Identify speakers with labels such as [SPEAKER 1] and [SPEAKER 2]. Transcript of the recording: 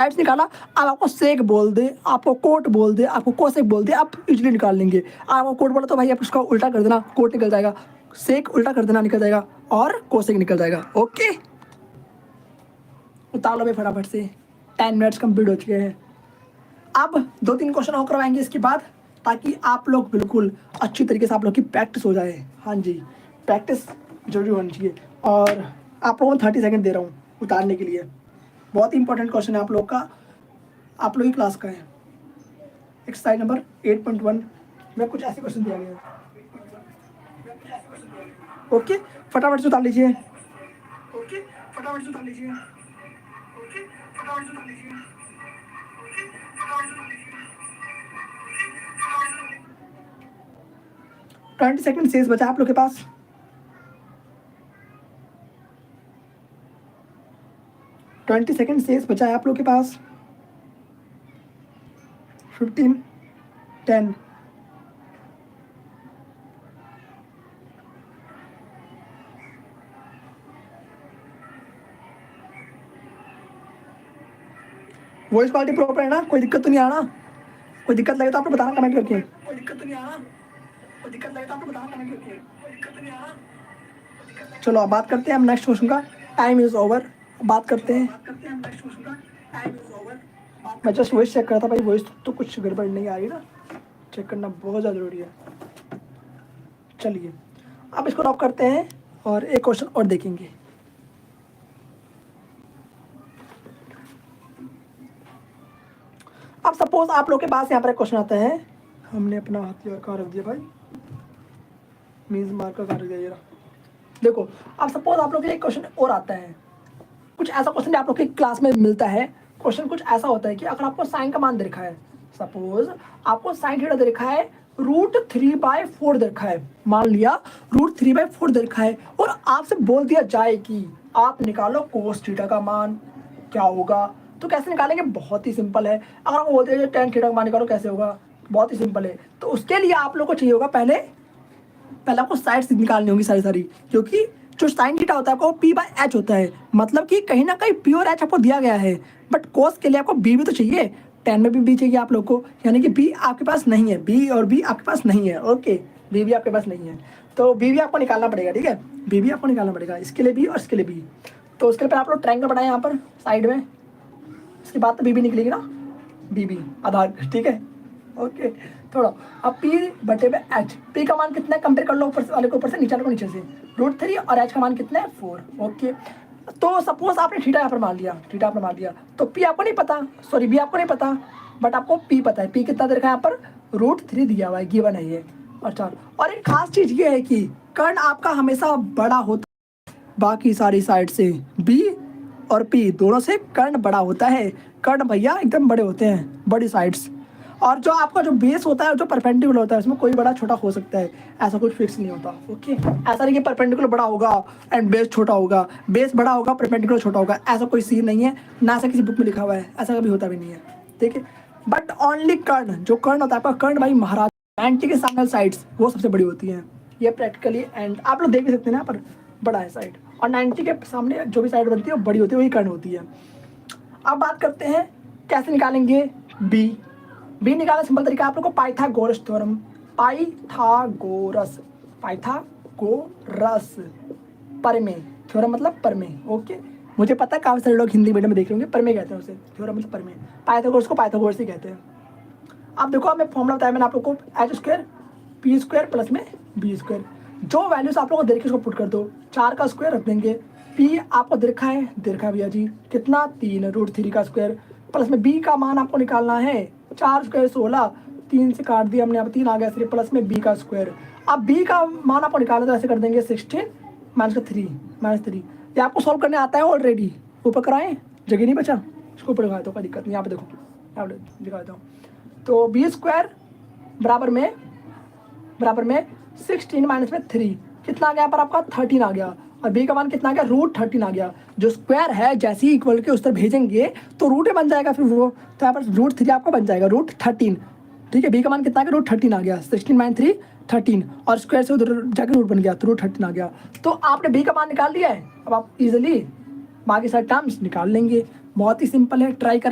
[SPEAKER 1] Sides निकाला, अब आपको सेक बोल दे, आपको कोट बोल दे, आपको कोसेक बोल दे, आप इजीली निकाल लेंगे। आपको कोट बोला तो भाई आप उसका उल्टा कर देना, कोट निकल जाएगा, सेक उल्टा कर देना, निकल जाएगा, और कोसेक निकल जाएगा। ओके, उतार लो भाई फटाफट से, 10 मिनट्स कंप्लीट हो चुके हैं। अब 2-3 क्वेश्चन और करवाएंगे इसके बाद, ताकि आप लोग बिल्कुल अच्छी तरीके से आप लोग की प्रैक्टिस हो जाए। हाँ जी, प्रैक्टिस जरूरी होनी चाहिए। और आप लोगों को 30 सेकंड दे रहा हूँ उतारने के लिए। बहुत ही इंपॉर्टेंट क्वेश्चन है आप लोग का, आप लोग की क्लास का है। एक्सरसाइज नंबर 8.1 में कुछ ऐसे क्वेश्चन दिया गया है। ओके, फटाफट से उतार लीजिए। ओके, फटाफट से उतार लीजिए। ओके, फटाफट से उतार लीजिए। 20 सेकंड शेष बचा आप लोग के पास। 20 सेकंड शेष बचा है आप लोग के पास। 15, 10, वॉइस क्वालिटी प्रॉपर है ना? कोई दिक्कत तो नहीं आना? कोई दिक्कत लगे तो आप लोग बताना कमेंट करके। कोई दिक्कत तो नहीं आना? कोई दिक्कत लगे तो आप लोग बताना कमेंट करके। कोई दिक्कत तो नहीं आना? चलो अब बात करते हैं हम नेक्स्ट क्वेश्चन का। Time is over. बात करते हैं नेक्स्ट क्वेश्चन का। Time is over. मैं जस्ट वॉइस चेक कर रहा था भाई, वॉइस तो कुछ गड़बड़ नहीं आ रही ना, चेक करना बहुत ज़्यादा जरूरी है। चलिए अब इसको ड्रॉप करते हैं और एक क्वेश्चन और देखेंगे। अब सपोज आप लोग के पास यहाँ पर एक क्वेश्चन आता है, हमने अपना हथियार कहाँ रख दिया भाई, मीज मार्कर कहाँ रख दिया, ये रहा। देखो अब सपोज आप लोग के एक क्वेश्चन और आता है, कुछ ऐसा क्वेश्चन आप लोग की क्लास में मिलता है। क्वेश्चन कुछ ऐसा होता है कि अगर आपको साइन का मान दे रखा है, सपोज आपको साइन थीटा दे रखा है, √3/4 दे रखा है, मान लिया √3/4 दे रखा है, और आपसे बोल दिया जाए कि आप निकालो कोस थीटा का मान क्या होगा, तो कैसे निकालेंगे? बहुत ही सिंपल है। अगर आपको बोलते हैं टेन थीटा का मान निकालो, कैसे होगा? बहुत ही सिंपल है। तो उसके लिए आप लोग को चाहिए होगा पहले आपको साइड्स निकालनी होगी सारी, क्योंकि जो साइन थीटा होता है आपको P/H होता है, मतलब कि कहीं ना कहीं P और H आपको दिया गया है, बट कोस के लिए आपको B भी तो चाहिए, 10 में भी B चाहिए आप लोग को, यानी कि B आपके पास नहीं है, B और B आपके पास नहीं है। ओके, B भी आपके पास नहीं है, तो B भी आपको निकालना पड़ेगा। ठीक है, B भी आपको निकालना पड़ेगा, इसके लिए B और इसके लिए B। तो उसके लिए आप लोग ट्रायंगल बनाए यहाँ पर साइड में, इसके बाद तो B भी निकलेगी ना, B आधार। ठीक है, ओके थोड़ा। अब P/H, P का मान कितना है कंपेयर कर लो, ऊपर वाले को ऊपर से, नीचे वाले को नीचे से, √3, और H का मान कितना है 4। ओके, तो सपोज आपने थीटा यहाँ पर मान लिया, थीटा आपने मान लिया, तो P आपको नहीं पता, सॉरी B आपको नहीं पता, बट आपको P पता है। P कितना दे रखा है यहाँ पर? √3 दिया हुआ है, गिवन है ये। अच्छा, और एक खास चीज ये है कि कर्ण आपका हमेशा बड़ा होता है बाकी सारी साइड से, B और P दोनों से कर्ण बड़ा होता है। कर्ण भैया एकदम बड़े होते हैं, बड़ी साइड्स। और जो आपका जो बेस होता है, जो परपेंडिकुलर होता है, उसमें कोई बड़ा छोटा हो सकता है, ऐसा कुछ फिक्स नहीं होता। ओके, ऐसा नहीं कि परपेंडिकुलर बड़ा होगा एंड बेस छोटा होगा, बेस बड़ा होगा परपेंडिकुलर छोटा होगा, ऐसा कोई सीन नहीं है, ना ऐसा किसी बुक में लिखा हुआ है, ऐसा कभी होता भी नहीं है। ठीक है, बट ओनली कर्ण, जो कर्ण होता है आपका, कर्ण भाई महाराज 90 के सामने साइड्स वो सबसे बड़ी होती हैं। ये प्रैक्टिकली एंड आप लोग देख भी सकते हैं ना, पर बड़ा है साइड, और 90 के सामने जो भी साइड बनती है वो बड़ी होती है, वही कर्ण होती है। अब बात करते हैं कैसे निकालेंगे बी निकालना। सिंपल तरीका आप लोग को पाइथागोरस थ्योरम, पाइथागोरस परमे, थ्योरम मतलब परमे। ओके, मुझे पता है काफी सारे लोग हिंदी मीडियम में देख रहे होंगे, परमे कहते हैं उसे, थ्योरम मतलब परमे, पाइथागोरस को पाइथागोरस ही कहते हैं। अब देखो, हमें फॉर्मूला बताया मैंने आप लोग को, h² P² प्लस में B²। जो वैल्यूज आप लोग को दे रखी है उसको पुट कर दो, 4 का स्क्वायर रख देंगे, P आपको दे रखा है भैया जी कितना, 3 √3 का स्क्वायर, प्लस में B का मान आपको निकालना है, 4 स्क्वायर 16, 3 से काट दिया हमने, यहाँ 3 आ गया सिर्फ, प्लस में B का स्क्वायर। अब B का मान आपको निकालना, तो ऐसे कर देंगे 16 -3 ये आपको सॉल्व करने आता है ऑलरेडी, ऊपर कराएं, जगह नहीं बचा, इसको ऊपर दिखाता हूँ, कोई दिक्कत नहीं। यहाँ पे देखो, यहाँ पे दिखाता हूँ, तो B² बराबर में 16 - 3 कितना आ गया पर आपका 13 आ गया, और B का मान कितना आ गया, √13 आ गया। जो स्क्वायर है जैसे ही इक्वल के उस तरफ भेजेंगे तो रूट में बन जाएगा फिर वो, तो यहाँ पर √3 आपका बन जाएगा √13। ठीक है, B का मान कितना आ गया, √13 आ गया, 16 - 3 13, और स्क्वायर से उधर जाकर रूट बन गया तो √13 आ गया। तो आपने B का मान निकाल लिया है, अब आप इजिली बाकी सारे टर्म्स निकाल लेंगे। बहुत ही सिंपल है, ट्राई कर।